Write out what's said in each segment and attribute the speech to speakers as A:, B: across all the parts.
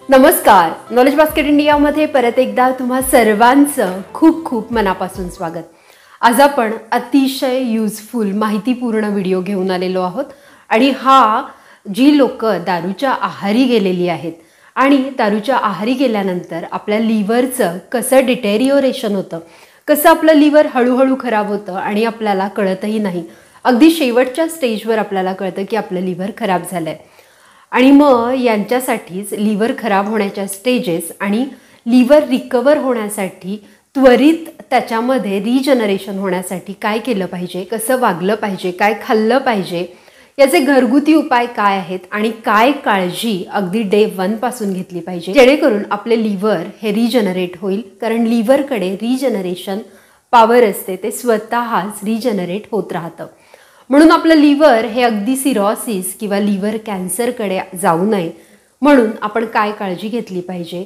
A: नमस्कार, knowledge basket इंडियामध्ये परत एकदा तुम्हा सर्वांचं खूप खूप मनापासून स्वागत। आज आपण अतिशय युजफुल माहितीपूर्ण व्हिडिओ घेऊन आलेलो आहोत आणि हा जी लोक दारूच्या आहारी गेलेली आहेत आणि दारूच्या आहारी गेल्यानंतर आपल्या लिव्हरचं कसं डिटेरिओरेशन होतं, कसं आपलं लिव्हर हळूहळू खराब होतं आणि आपल्याला कळतही नाही, अगदी शेवटच्या स्टेजवर आपल्याला कळतं की आपलं लिव्हर खराब झालंय। आणि मग यांच्यासाठीच लिव्हर खराब होण्याच्या स्टेजेस आणि लिव्हर रिकवर होण्यासाठी त्वरित त्याच्यामध्ये रिजनरेशन होण्यासाठी काय केलं पाहिजे, कसं वागलं पाहिजे, काय खाल्लं पाहिजे, याचे घरगुती उपाय काय आहेत आणि काय काळजी अगदी डे 1 पासून घेतली पाहिजे जेणेकरून आपले लिव्हर हे रिजनरेट होईल। कारण लिव्हरकडे रिजनरेशन पॉवर असते, ते स्वतःच रिजनरेट होत राहतं। म्हणून आपलं लिव्हर हे अगदी सिरोसिस किंवा लिव्हर कॅन्सरकडे जाऊ नये म्हणून आपण काय काळजी घेतली पाहिजे,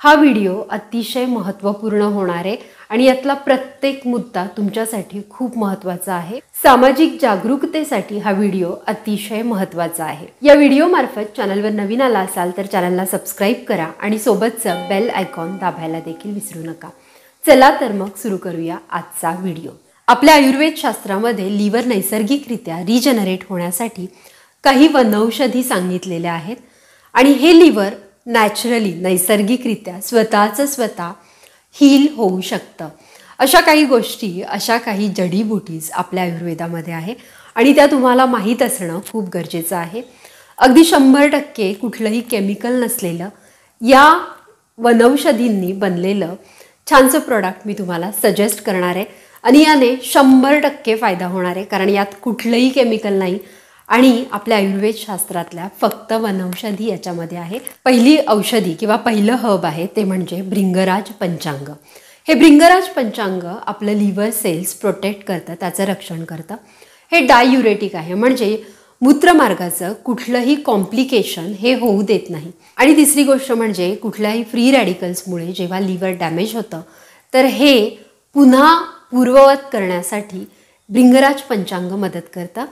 A: हा व्हिडिओ अतिशय महत्त्वपूर्ण होणार आहे आणि यातला प्रत्येक मुद्दा तुमच्यासाठी खूप महत्त्वाचा आहे। सामाजिक जागरूकतेसाठी हा व्हिडिओ अतिशय महत्त्वाचा आहे। या व्हिडिओ मार्फत चॅनलवर नवीन आला असाल तर चॅनलला सबस्क्राइब करा आणि सोबतचं बेल आयकॉन दाबायला देखील विसरू नका। चला तर मग सुरू करूया आजचा व्हिडिओ। आपल्या आयुर्वेद शास्त्रामध्ये लिव्हर नैसर्गिकरित्या रिजनरेट होण्यासाठी काही वनौषधी सांगितलेल्या आहेत आणि हे लिव्हर नॅचरली नैसर्गिकरित्या स्वतः हील होऊ शकतं। अशा काही गोष्टी, अशा काही जडीबुटीज आपल्या आयुर्वेदामध्ये आहे आणि त्या तुम्हाला माहीत असणं खूप गरजेचं आहे। अगदी 100% कुठलंही केमिकल नसलेलं या वनौषधींनी बनलेलं छानसं प्रोडक्ट मी तुम्हाला सजेस्ट करणार आहे आणि याने 100% फायदा होणार आहे, कारण यात कुठलंही केमिकल नाही आणि आपल्या आयुर्वेद शास्त्रातल्या फक्त वनौषधी याच्यामध्ये आहे। पहिली औषधी किंवा पहिलं हब आहे ते म्हणजे भृंगराज पंचांग। हे भृंगराज पंचांग आपलं लिव्हर सेल्स प्रोटेक्ट करतं, त्याचं रक्षण करतं। हे डाययुरेटिक आहे, म्हणजे मूत्रमार्गाचं कुठलंही कॉम्प्लिकेशन हे होऊ देत नाही। आणि तिसरी गोष्ट म्हणजे कुठल्याही फ्री रॅडिकल्समुळे जेव्हा लिव्हर डॅमेज होतं तर हे पुन्हा पूर्ववत करण्यासाठी भृंगराज पंचांग मदत करतं।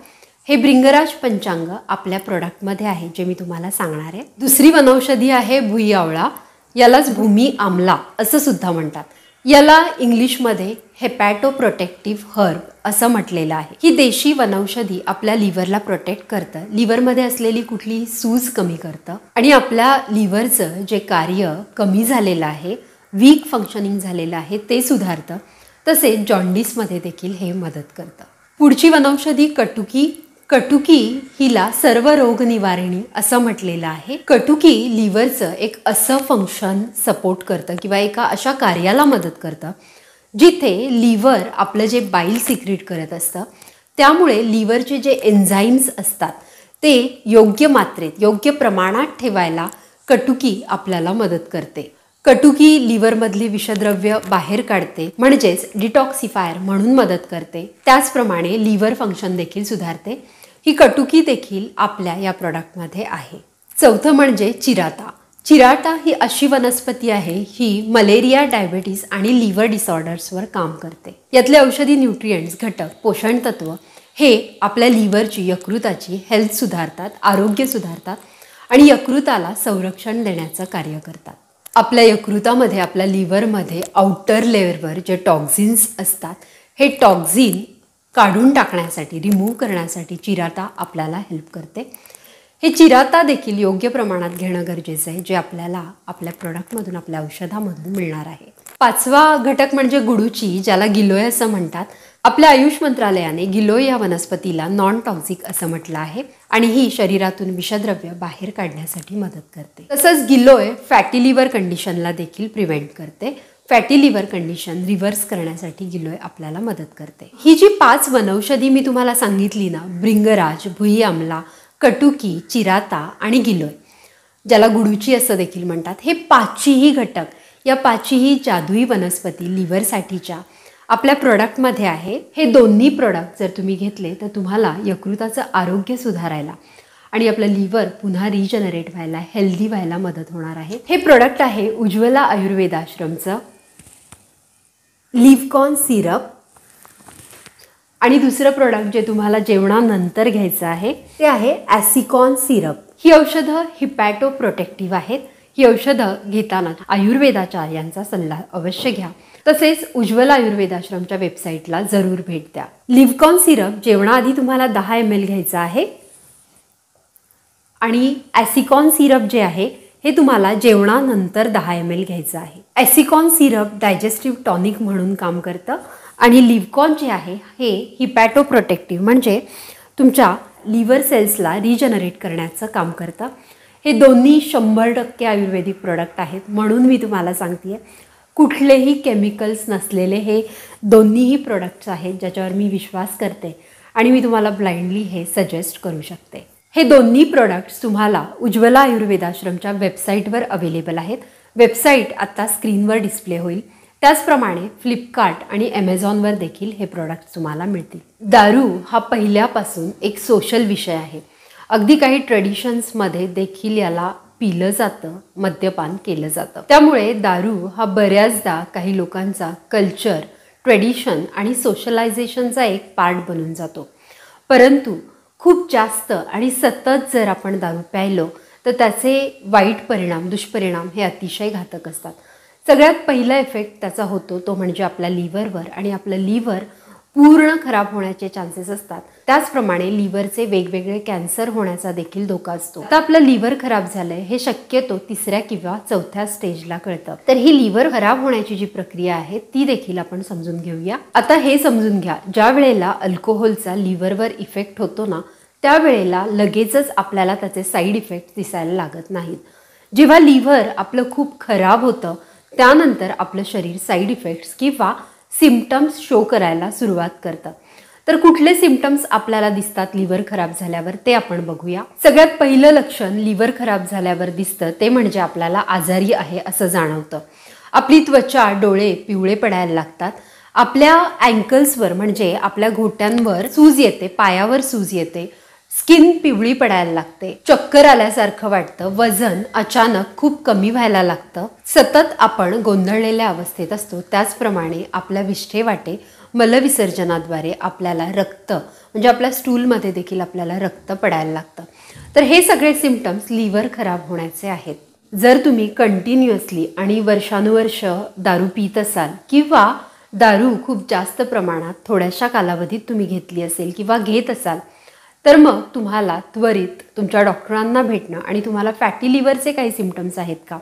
A: हे भृंगराज पंचांग आपल्या प्रोडक्टमध्ये आहे जे मी तुम्हाला सांगणार आहे। दुसरी वनौषधी आहे भुई आवळा, यालाच भूमी आमला असं सुद्धा म्हणतात। याला इंग्लिशमध्ये हेपॅटो प्रोटेक्टिव्ह हर्ब असं म्हटलेलं आहे। ही देशी वनौषधी आपल्या लिव्हरला प्रोटेक्ट करतं, लिव्हरमध्ये असलेली कुठलीही सूज कमी करतं आणि आपल्या लिव्हरचं जे कार्य कमी झालेलं आहे, वीक फंक्शनिंग झालेलं आहे ते सुधारतं। तसेच जॉन्डिसमध्ये देखील हे मदत करतं। पुढची वनौषधी कटुकी। कटुकी हिला सर्व रोग निवारणी असं म्हटलेलं आहे। कटुकी लिव्हरचं एक असं फंक्शन सपोर्ट करतं किंवा एका अशा कार्याला मदत करतं जिथे लिव्हर आपलं जे बाईल सिक्रीट करत असतं, त्यामुळे लिव्हरचे जे एन्झाईम्स असतात ते योग्य मात्रेत, योग्य प्रमाणात ठेवायला कटुकी आपल्याला मदत करते। कटुकी लिव्हरमधली विषद्रव्य बाहेर काढते, म्हणजेच डिटॉक्सिफायर म्हणून मदत करते। त्याचप्रमाणे लिव्हर फंक्शन देखील सुधारते। ही कटुकी देखील आपल्या या प्रोडक्टमध्ये आहे। चौथं म्हणजे चिराता। चिराता ही अशी वनस्पती आहे ही मलेरिया, डायबिटीज आणि लिव्हर डिसऑर्डर्सवर काम करते। यातले औषधी न्यूट्रिएंट्स, घटक, पोषण तत्व हे आपल्या लिव्हरची, यकृताची हेल्थ सुधारतात, आरोग्य सुधारतात आणि यकृताला संरक्षण देण्याचं कार्य करतात। आपल्या यकृतामध्ये, आपल्या लिव्हरमध्ये आउटर लेअरवर जे टॉक्झिन्स असतात, हे टॉक्झिन काढून टाकण्यासाठी, रिमूव्ह करण्यासाठी चिराता आपल्याला हेल्प करते। हे चिराता देखील योग्य प्रमाणात घेणं गरजेचं आहे, जे आपल्याला आपल्या प्रोडक्टमधून, आपल्या औषधामधून मिळणार आहे। पाचवा घटक म्हणजे गुडूची, ज्याला गिलोय असं म्हणतात। आपल्या आयुष मंत्रालयाने गिलोय या वनस्पतीला नॉन टॉक्सिक असं म्हटलं आहे आणि ही शरीरातून विषद्रव्य बाहेर काढण्यासाठी मदत करते। तसंच गिलोय फॅटी लिव्हर कंडिशनला देखील प्रिव्हेंट करते। फॅटी लिव्हर कंडिशन रिव्हर्स करण्यासाठी गिलोय आपल्याला मदत करते। ही जी 5 वनौषधी मी तुम्हाला सांगितली ना, भृंगराज, भुई आमला, कटुकी, चिराता आणि गिलोय, ज्याला गुडूची असं देखील म्हणतात, हे 5ही घटक, या 5ही जादुई वनस्पती लिव्हरसाठीच्या आपल्या प्रोडक्टमध्ये आहे। हे दोन्ही प्रोडक्ट जर तुम्ही घेतले तर तुम्हाला यकृताचं आरोग्य सुधारायला आणि आपलं लिव्हर पुन्हा रिजनरेट व्हायला, हेल्दी व्हायला मदत होणार आहे। हे प्रोडक्ट आहे उज्ज्वला आयुर्वेदाश्रमचं लिव्हकॉन सिरप आणि दुसरं प्रोडक्ट जे तुम्हाला जेवणानंतर घ्यायचं आहे ते आहे ॲसिकॉन सिरप। ही औषधं हिपॅटो प्रोटेक्टिव्ह आहेत। ही औषधं घेताना आयुर्वेदाचार्यांचा सल्ला अवश्य घ्या. तसेच उज्ज्वल आयुर्वेदाश्रमच्या वेबसाईटला जरूर भेट द्या. लिव्हकॉन सिरप जेवणाआधी तुम्हाला 10 ml घ्यायचा आहे आणि ॲसिकॉन सिरप जे आहे हे तुम्हाला जेवणानंतर 10 ml घ्यायचं आहे. ॲसिकॉन सिरप डायजेस्टिव्ह टॉनिक म्हणून काम करतं आणि लिव्हकॉन जे आहे हे हिपॅटोप्रोटेक्टिव्ह म्हणजे तुमच्या लिव्हर सेल्सला रिजनरेट करण्याचं काम करतं. हे दोन्ही 100% आयुर्वेदिक प्रोडक्ट आहेत. म्हणून मी तुम्हाला सांगते कुठलेही केमिकल्स नसलेले हे दोन्हीही प्रोडक्ट्स आहेत ज्याच्यावर मी विश्वास करते आणि मी तुम्हाला ब्लाइंडली हे सजेस्ट करू शकते. हे दोन्ही प्रोडक्ट्स तुम्हाला उज्ज्वला आयुर्वेदाश्रमच्या वेबसाईटवर अवेलेबल आहेत. वेबसाईट आता स्क्रीनवर डिस्प्ले होईल. त्याचप्रमाणे फ्लिपकार्ट आणि ॲमेझॉनवर देखील हे प्रोडक्ट्स तुम्हाला मिळतील. दारू हा पहिल्यापासून एक सोशल विषय आहे. अगदी काही ट्रेडिशन्समध्ये देखील याला पिलं जातं, मद्यपान केलं जातं. त्यामुळे दारू हा बऱ्याचदा काही लोकांचा कल्चर, ट्रेडिशन आणि सोशलायझेशनचा एक पार्ट बनून जातो. परंतु खूप जास्त आणि सतत जर आपण दारू प्यायलो तर त्याचे वाईट परिणाम, दुष्परिणाम हे अतिशय घातक असतात. सगळ्यात पहिला इफेक्ट त्याचा होतो तो म्हणजे आपल्या लिव्हरवर आणि आपलं लिव्हर पूर्ण खराब होण्याचे चान्सेस असतात. त्याचप्रमाणे लिव्हरचे वेगवेगळे कॅन्सर होण्याचा देखील धोका असतो. आता आपलं लिव्हर खराब झालंय हे शक्यतो 3ऱ्या किंवा 4थ्या स्टेजला कळतं. तर ही लिव्हर खराब होण्याची जी प्रक्रिया आहे ती देखील आपण समजून घेऊया. आता हे समजून घ्या, ज्या वेळेला अल्कोहोलचा लिव्हरवर इफेक्ट होतो ना त्यावेळेला लगेचच आपल्याला त्याचे साईड इफेक्ट दिसायला लागत नाहीत. जेव्हा लिव्हर आपलं खूप खराब होतं त्यानंतर आपलं शरीर साईड इफेक्ट्स किंवा सिम्पटम्स शो करायला सुरुवात करतं. तर कुठले सिम्पटम्स आपल्याला दिसतात लिव्हर खराब झाल्यावर ते आपण बघूया. सगळ्यात पहिलं लक्षण लिव्हर खराब झाल्यावर दिसतं ते म्हणजे आपल्याला आजारी आहे असं जाणवतं. आपली त्वचा, डोळे पिवळे पडायला लागतात. आपल्या अँकल्सवर म्हणजे आपल्या घोट्यांवर सूज येते, पायावर सूज येते, स्किन पिवळी पडायला लागते, चक्कर आल्यासारखं वाटतं, वजन अचानक खूप कमी व्हायला लागतं, सतत आपण गोंधळलेल्या अवस्थेत असतो. त्याचप्रमाणे आपल्या विष्ठेवाटे मलविसर्जनाद्वारे आपल्याला रक्त म्हणजे आपल्या स्टूलमध्ये देखील आपल्याला रक्त पडायला लागतं. तर हे सगळे सिम्पटम्स लिव्हर खराब होण्याचे आहेत. जर तुम्ही कंटिन्युअसली आणि वर्षानुवर्ष दारू पित असाल किंवा दारू खूप जास्त प्रमाणात थोड्याशा कालावधीत तुम्ही घेतली असेल किंवा घेत असाल तर मग तुम्हाला त्वरित तुमच्या डॉक्टरांना भेटणं आणि तुम्हाला फॅटी लिव्हरचे काही सिम्पटम्स आहेत का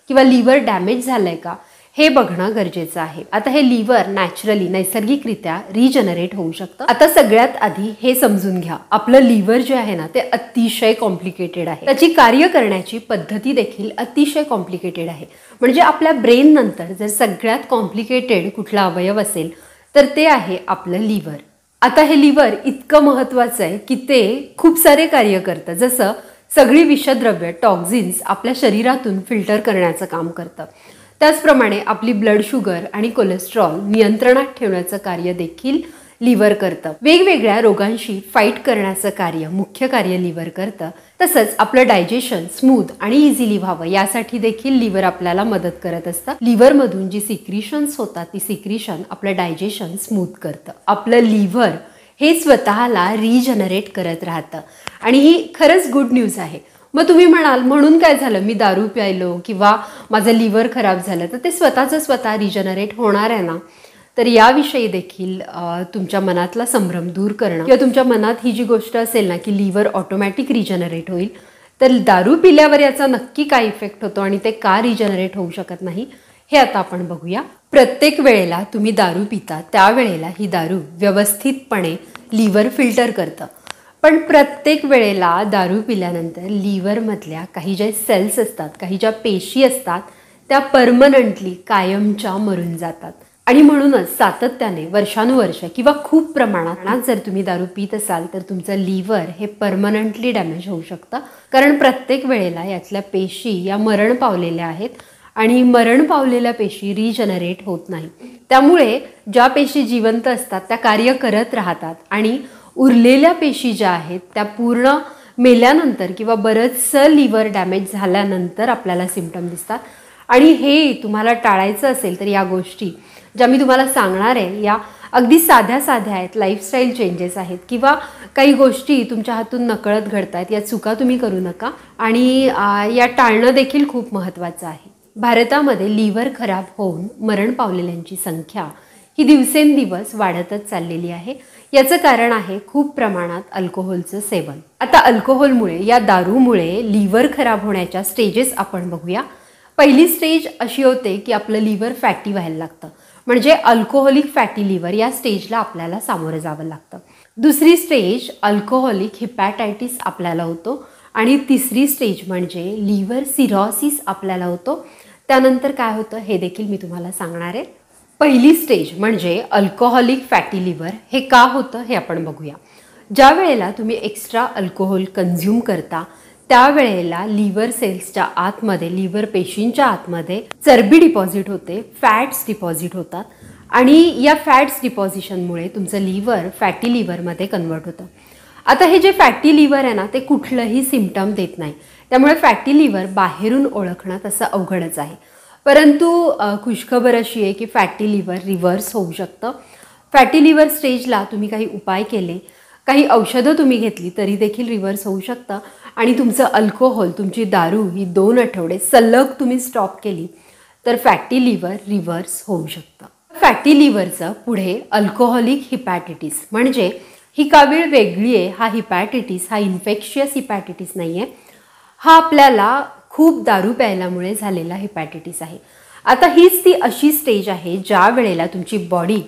A: किंवा लिव्हर डॅमेज झालं आहे का हे बघणं गरजेचं आहे. आता हे लिव्हर नॅचरली, नैसर्गिकरित्या रिजनरेट होऊ शकतं. आता सगळ्यात आधी हे समजून घ्या, आपलं लिव्हर जे आहे ना ते अतिशय कॉम्प्लिकेटेड आहे. त्याची कार्य करण्याची पद्धती देखील अतिशय कॉम्प्लिकेटेड आहे. म्हणजे आपल्या ब्रेन नंतर जर सगळ्यात कॉम्प्लिकेटेड कुठला अवयव असेल तर ते आहे आपलं लिव्हर. आता हे लिव्हर इतकं महत्त्वाचं आहे की ते खूप सारे कार्य करतं. जसं सगळी विषद्रव्य, टॉक्झिन्स आपल्या शरीरातून फिल्टर करण्याचं काम करतं. त्याचप्रमाणे आपली ब्लड शुगर आणि कोलेस्ट्रॉल नियंत्रणात ठेवण्याचं कार्य देखील लिव्हर करतं. वेगवेगळ्या रोगांशी फाईट करण्याचं कार्य, मुख्य कार्य लिव्हर करतं. तसंच आपलं डायजेशन स्मूथ आणि इझिली व्हावं यासाठी देखील लिव्हर आपल्याला मदत करत असतं. लिव्हरमधून जी सिक्रिशन्स होतात ती सिक्रिशन आपलं डायजेशन स्मूथ करतं. आपलं लिव्हर हे स्वतःला रिजनरेट करत राहतं आणि ही खरंच गुड न्यूज आहे. मग तुम्ही म्हणाल म्हणून काय झालं, मी दारू प्यायलो किंवा माझं लिव्हर खराब झालं तर ते स्वतः रिजनरेट होणार आहे ना. तर याविषयी देखील तुमच्या मनातला संभ्रम दूर करणं किंवा तुमच्या मनात ही जी गोष्ट असेल ना की लिव्हर ऑटोमॅटिक रिजनरेट होईल, तर दारू पिल्यावर याचा नक्की काय इफेक्ट होतो आणि ते का रिजनरेट होऊ शकत नाही हे आता आपण बघूया. प्रत्येक वेळेला तुम्ही दारू पिता त्यावेळेला ही दारू व्यवस्थितपणे लिव्हर फिल्टर करतं. पण प्रत्येक वेळेला दारू पिल्यानंतर लिव्हरमधल्या काही ज्या सेल्स असतात, काही ज्या पेशी असतात त्या परमनंटली कायमच्या मरून जातात. आणि म्हणूनच सातत्याने वर्षानुवर्ष किंवा खूप प्रमाणात जर तुम्ही दारू पित असाल तर तुमचं लिव्हर हे परमनंटली डॅमेज होऊ शकतं. कारण प्रत्येक वेळेला यातल्या पेशी या मरण पावलेल्या आहेत आणि मरण पावलेल्या पेशी रिजनरेट होत नाही. त्यामुळे ज्या पेशी जिवंत असतात त्या कार्य करत राहतात आणि उरलेल्या पेशी ज्या आहेत त्या पूर्ण मेल्यानंतर किंवा बरंचसं लिव्हर डॅमेज झाल्यानंतर आपल्याला सिम्पटम दिसतात. आणि हे तुम्हाला टाळायचं असेल तर या गोष्टी ज्या मी तुम्हाला सांगणार आहे या अगदी साध्या साध्या आहेत, लाईफस्टाईल चेंजेस आहेत किंवा काही गोष्टी तुमच्या हातून नकळत घडत आहेत, या चुका तुम्ही करू नका आणि या टाळणं देखील खूप महत्त्वाचं आहे. भारतामध्ये लिव्हर खराब होऊन मरण पावलेल्यांची संख्या ही दिवसेंदिवस वाढतच चाललेली आहे. याचं कारण आहे खूप प्रमाणात अल्कोहोलचं सेवन. आता अल्कोहोलमुळे या दारूमुळे लिव्हर खराब होण्याच्या स्टेजेस आपण बघूया. पहिली स्टेज अशी होते की आपलं लिव्हर फॅटी व्हायला लागतं, म्हणजे अल्कोहोलिक फॅटी लिव्हर या स्टेजला आपल्याला सामोरं जावं लागतं. दुसरी स्टेज अल्कोहोलिक हिपॅटायटिस आपल्याला होतो आणि तिसरी स्टेज म्हणजे लिव्हर सिरॉसिस आपल्याला होतो. त्यानंतर काय होतं हे देखील मी तुम्हाला सांगणार आहे. पहिली स्टेज म्हणजे अल्कोहोलिक फॅटी लिव्हर हे का होतं हे आपण बघूया. ज्या वेळेला तुम्ही एक्स्ट्रा अल्कोहोल कन्झ्युम करता त्यावेळेला लिव्हर सेल्सच्या आतमध्ये, लिव्हर पेशींच्या आतमध्ये चरबी डिपॉझिट होते, फॅट्स डिपॉझिट होतात आणि या फॅट्स डिपॉझिशनमुळे तुमचं लिव्हर फॅटी लिव्हरमध्ये कन्वर्ट होतं. आता हे जे फॅटी लिव्हर आहे ना ते कुठलंही सिम्पटम देत नाही, त्यामुळे फॅटी लिव्हर बाहेरून ओळखणं तसं अवघडच आहे. परंतु खुशखबर अशी आहे की फॅटी लिव्हर रिव्हर्स होऊ शकतं. फॅटी लिव्हर स्टेजला तुम्ही काही उपाय केले, काही औषधं तुम्ही घेतली तरी देखील रिव्हर्स होऊ शकतं आणि तुमचं अल्कोहोल, तुमची दारू ही 2 आठवडे सलग तुम्ही स्टॉप केली तर फॅटी लिव्हर रिव्हर्स होऊ शकतं. फॅटी लिव्हरचं पुढे अल्कोहोलिक हिपॅटायटिस, म्हणजे ही का वेळ वेगळी आहे. हा हिपॅटायटिस हा इन्फेक्शियस हिपॅटायटिस नाही आहे, हा आपल्याला खूप दारू प्यायल्यामुळे झालेला हिपॅटायटिस आहे. आता हीच ती अशी स्टेज आहे ज्या वेळेला तुमची बॉडी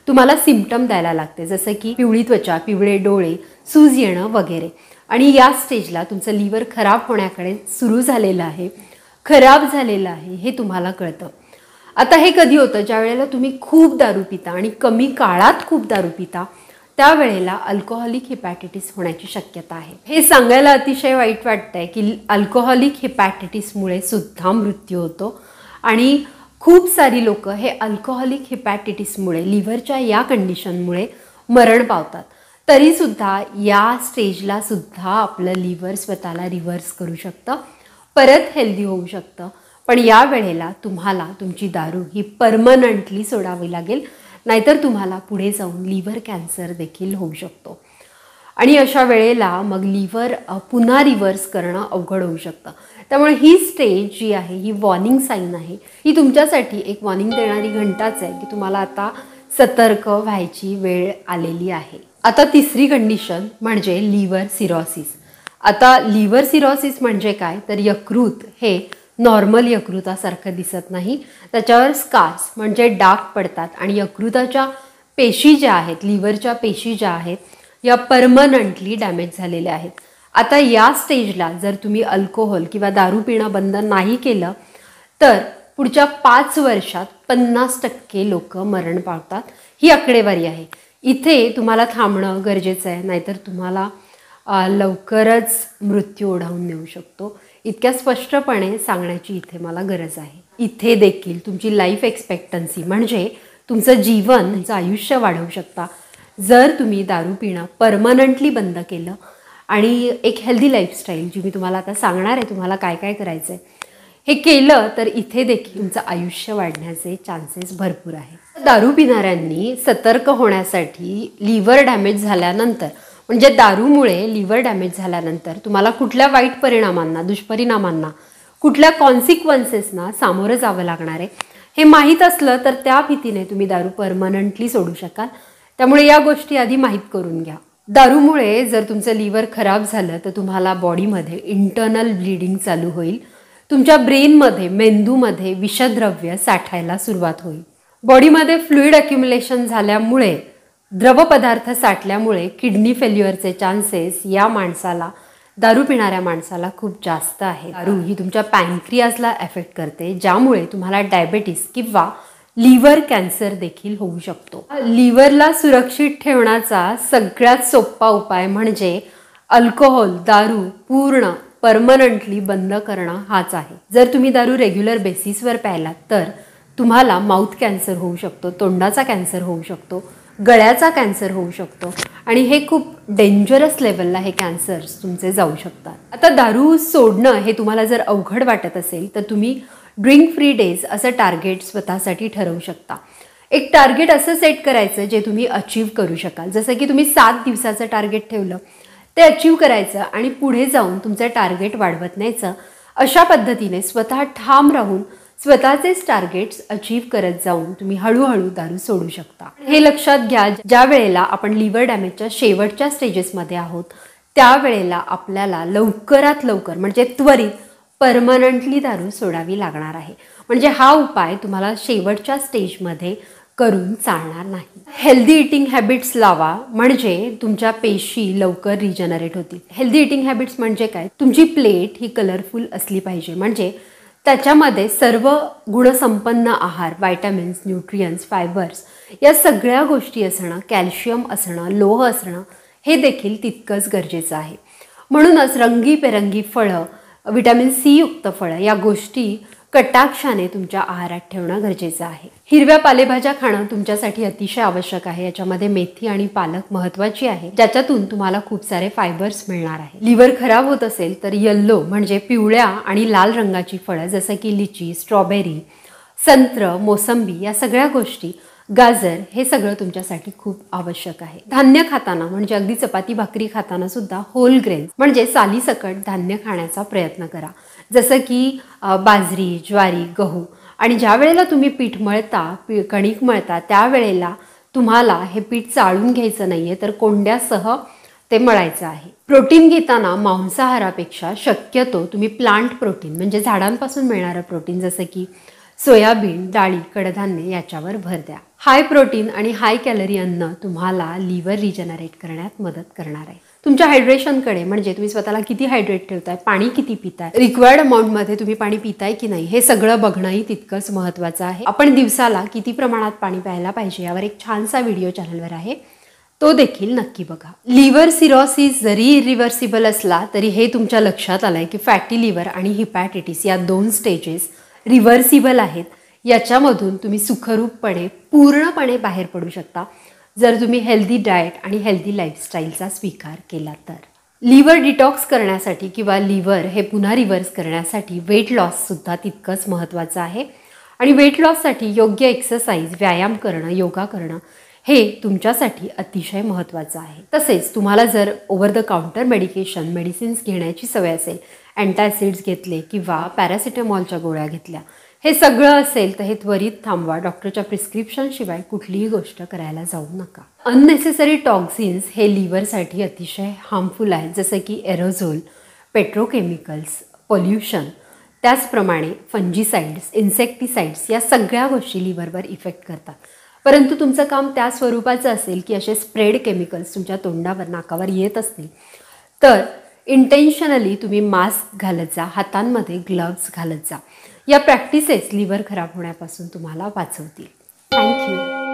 A: तुम्हाला सिम्पटम द्यायला लागते, जसं की पिवळी त्वचा, पिवळे डोळे, सूज येणं वगैरे. आणि या स्टेजला तुमचं लिव्हर खराब होण्याकडे सुरू झालेलं आहे, खराब झालेलं आहे हे तुम्हाला कळतं. आता हे कधी होतं, ज्या वेळेला तुम्ही खूप दारू पिता आणि कमी काळात खूप दारू पिता त्यावेळेला अल्कोहोलिक हिपॅटायटिस होण्याची शक्यता आहे. हे सांगायला अतिशय वाईट वाटतंय की अल्कोहोलिक हिपॅटायटिसमुळे सुद्धा मृत्यू होतो आणि खूप सारी लोक हे अल्कोहोलिक हिपॅटायटिसमुळे, लिव्हरच्या या कंडिशनमुळे मरण पावतात. तरीसुद्धा या स्टेजला सुद्धा आपलं लिव्हर स्वतःला रिव्हर्स करू शकतं, परत हेल्दी होऊ शकतं. पण या वेळेला तुम्हाला तुमची दारू ही परमनंटली सोडावी लागेल, नाहीतर तुम्हाला पुढे जाऊन लिव्हर कॅन्सर देखील होऊ शकतो आणि अशा वेळेला मग लिव्हर पुन्हा रिव्हर्स करणं अवघड होऊ शकतं. त्यामुळे ही स्टेज जी आहे ही वॉर्निंग साईन आहे, ही तुमच्यासाठी एक वॉर्निंग देणारी घंटाच आहे की तुम्हाला आता सतर्क व्हायची वेळ आलेली आहे. आता तिसरी कंडिशन म्हणजे लिव्हर सिरॉसिस. आता लिव्हर सिरॉसिस म्हणजे काय तर यकृत हे नॉर्मल यकृतासारखं दिसत नाही, त्याच्यावर स्कार्स म्हणजे डाग पडतात आणि यकृताच्या पेशी ज्या आहेत, लिव्हरच्या पेशी ज्या आहेत या परमनंटली डॅमेज झालेल्या आहेत. आता या स्टेजला जर तुम्ही अल्कोहोल किंवा दारू पिणं बंद नाही केलं तर पुढच्या 5 वर्षात 50% लोक मरण पावतात. ही आकडेवारी आहे. इथे तुम्हाला थांबणं गरजेचं आहे, नाहीतर तुम्हाला लवकरच मृत्यू ओढावून नेऊ शकतो. इतक्या स्पष्टपणे सांगण्याची इथे मला गरज आहे. इथे देखील तुमची लाईफ एक्सपेक्टन्सी म्हणजे तुमचं जीवन, तुमचं आयुष्य वाढवू शकता जर तुम्ही दारू पिणं परमनंटली बंद केलं आणि एक हेल्दी लाईफस्टाईल जी मी तुम्हाला आता सांगणार आहे तुम्हाला काय काय करायचं आहे हे केलं तर इथे देखील तुमचं आयुष्य वाढण्याचे चान्सेस भरपूर आहे. दारू पिणाऱ्यांनी सतर्क होण्यासाठी लिव्हर डॅमेज झाल्यानंतर, म्हणजे दारूमुळे लिव्हर डॅमेज झाल्यानंतर तुम्हाला कुठल्या वाईट परिणामांना, दुष्परिणामांना, कुठल्या कॉन्सिक्वन्सेसना सामोरं जावं लागणार आहे हे माहीत असलं तर त्या भीतीने तुम्ही दारू परमनंटली सोडू शकाल. त्यामुळे या गोष्टी आधी माहीत करून घ्या. दारूमुळे जर तुमचं लिव्हर खराब झालं तर तुम्हाला बॉडीमध्ये इंटरनल ब्लिडिंग चालू होईल, तुमच्या ब्रेनमध्ये, मेंदूमध्ये विषद्रव्य साठायला सुरुवात होईल. बॉडीमध्ये फ्लुइड अक्युमुलेशन झाल्यामुळे, द्रवपदार्थ साठल्यामुळे किडनी फेल्युअरचे चान्सेस या माणसाला, दारू पिणाऱ्या माणसाला खूप जास्त आहे. दारू ही तुमच्या पॅनक्रियाजला एफेक्ट करते, ज्यामुळे तुम्हाला डायबेटीस किंवा लिव्हर कॅन्सर देखील होऊ शकतो. लिव्हरला सुरक्षित ठेवण्याचा सगळ्यात सोपा उपाय म्हणजे अल्कोहोल, दारू पूर्ण परमनंटली बंद करणं हाच आहे. जर तुम्ही दारू रेग्युलर बेसिसवर प्यायलात तर तुम्हाला माउथ कॅन्सर होऊ शकतो, तोंडाचा कॅन्सर होऊ शकतो, गळ्याचा कॅन्सर होऊ शकतो आणि हे खूप डेंजरस लेवलला हे कॅन्सर्स तुमचे जाऊ शकतात. आता दारू सोडणं हे तुम्हाला जर अवघड वाटत असेल तर तुम्ही ड्रिंक फ्री डेज असं टार्गेट स्वतःसाठी ठरवू शकता. एक टार्गेट असं सेट करायचं जे तुम्ही अचीव करू शकाल. जसं की तुम्ही 7 दिवसाचं टार्गेट ठेवलं, ते अचीव करायचं आणि पुढे जाऊन तुमचं टार्गेट वाढवत न्यायचं. अशा पद्धतीने स्वतः ठाम राहून स्वतःचेच टार्गेट्स अचीव करत जाऊन तुम्ही हळूहळू दारू सोडू शकता. हे लक्षात घ्या, ज्या वेळेला आपण लिव्हर डॅमेजच्या शेवटच्या स्टेजेसमध्ये आहोत त्यावेळेला आपल्याला लवकरात लवकर म्हणजे त्वरित परमनंटली दारू सोडावी लागणार आहे. म्हणजे हा उपाय तुम्हाला शेवटच्या स्टेजमध्ये करून चालणार नाही. हेल्दी इटिंग हॅबिट्स लावा म्हणजे तुमच्या पेशी लवकर रिजनरेट होतील. हेल्दी इटिंग हॅबिट्स म्हणजे काय? तुमची प्लेट ही कलरफुल असली पाहिजे. म्हणजे त्याच्यामध्ये सर्व गुणसंपन्न आहार, व्हायटॅमिन्स, न्यूट्रियन्स, फायबर्स या सगळ्या गोष्टी असणं, कॅल्शियम असणं, लोह असणं हे देखील तितकंच गरजेचं आहे. म्हणूनच रंगीबेरंगी फळं, व्हिटॅमिन सी युक्त फळं या गोष्टी कटाक्षाने तुमच्या आहारात ठेवणं गरजेचं आहे. हिरव्या पालेभाज्या खाणं तुमच्यासाठी अतिशय आवश्यक आहे. याच्यामध्ये मेथी आणि पालक महत्त्वाची आहे, ज्याच्यातून तुम्हाला खूप सारे फायबर्स मिळणार आहे. लिव्हर खराब होत असेल तर येल्लो म्हणजे पिवळ्या आणि लाल रंगाची फळं जसं की लिची, स्ट्रॉबेरी, संत्र, मोसंबी या सगळ्या गोष्टी, गाजर हे सगळं तुमच्यासाठी खूप आवश्यक आहे. धान्य खाताना म्हणजे अगदी चपाती भाकरी खाताना सुद्धा होल ग्रेन म्हणजे सालीसकट धान्य खाण्याचा प्रयत्न करा. जसं की बाजरी, ज्वारी, गहू. आणि ज्या वेळेला तुम्ही पीठ मळता, कणिक मळता त्यावेळेला तुम्हाला हे पीठ चाळून घ्यायचं नाही आहे, तर कोंड्यासह ते मळायचं आहे. प्रोटीन घेताना मांसाहारापेक्षा शक्यतो तुम्ही प्लांट प्रोटीन म्हणजे झाडांपासून मिळणारं प्रोटीन जसं की सोयाबीन, डाळी, कडधान्य याच्यावर भर द्या. हाय प्रोटीन आणि हाय कॅलरी अन्न तुम्हाला लिव्हर रिजनरेट करण्यात मदत करणार आहे. तुमच्या हायड्रेशनकडे म्हणजे तुम्ही स्वतःला किती हायड्रेट ठेवताय, पाणी किती पिताय, रिक्वायर्ड अमाऊंटमध्ये तुम्ही पाणी पिताय की नाही हे सगळं बघणंही तितकंच महत्त्वाचं आहे. आपण दिवसाला किती प्रमाणात पाणी प्यायला पाहिजे यावर एक छानसा व्हिडिओ चॅनलवर आहे, तो देखील नक्की बघा. लिव्हर सिरोसिस जरी इरिव्हर्सिबल असला तरी हे तुमच्या लक्षात आलंय की फॅटी लिव्हर आणि हिपॅटायटिस या 2 स्टेजेस रिव्हर्सिबल आहेत. याच्यामधून तुम्ही सुखरूपपणे पूर्णपणे बाहेर पडू शकता जर तुम्ही हेल्दी डाएट आणि हेल्दी लाईफस्टाईलचा स्वीकार केला तर. लिव्हर डिटॉक्स करण्यासाठी किंवा लिव्हर हे पुन्हा रिव्हर्स करण्यासाठी वेट लॉससुद्धा तितकंच महत्त्वाचं आहे. आणि वेट लॉससाठी योग्य एक्सरसाइज, व्यायाम करणं, योगा करणं हे तुमच्यासाठी अतिशय महत्त्वाचं आहे. तसेच तुम्हाला जर ओव्हर द काउंटर मेडिसिन्स घेण्याची सवय असेल, अँटासिड्स घेतले किंवा पॅरासिटामॉलच्या गोळ्या घेतल्या, हे सगळं असेल तर हे त्वरित थांबवा. डॉक्टरच्या प्रिस्क्रिप्शनशिवाय कुठलीही गोष्ट करायला जाऊ नका. अननेसेसरी टॉक्झिन्स हे लिव्हरसाठी अतिशय हार्मफुल आहेत, जसं की एरोझोल, पेट्रोकेमिकल्स, पोल्युशन, त्याचप्रमाणे फंजीसाइड्स, इन्सेक्टिसाइड्स या सगळ्या गोष्टी लिव्हरवर इफेक्ट करतात. परंतु तुमचं काम त्या स्वरूपाचं असेल की असे स्प्रेड केमिकल्स तुमच्या तोंडावर, नाकावर येत असतील तर इंटेन्शनली तुम्ही मास्क घालत जा, हातांमध्ये ग्लव्स घालत जा. या प्रॅक्टिसेस लिव्हर खराब होण्यापासून तुम्हाला वाचवतील. थँक्यू.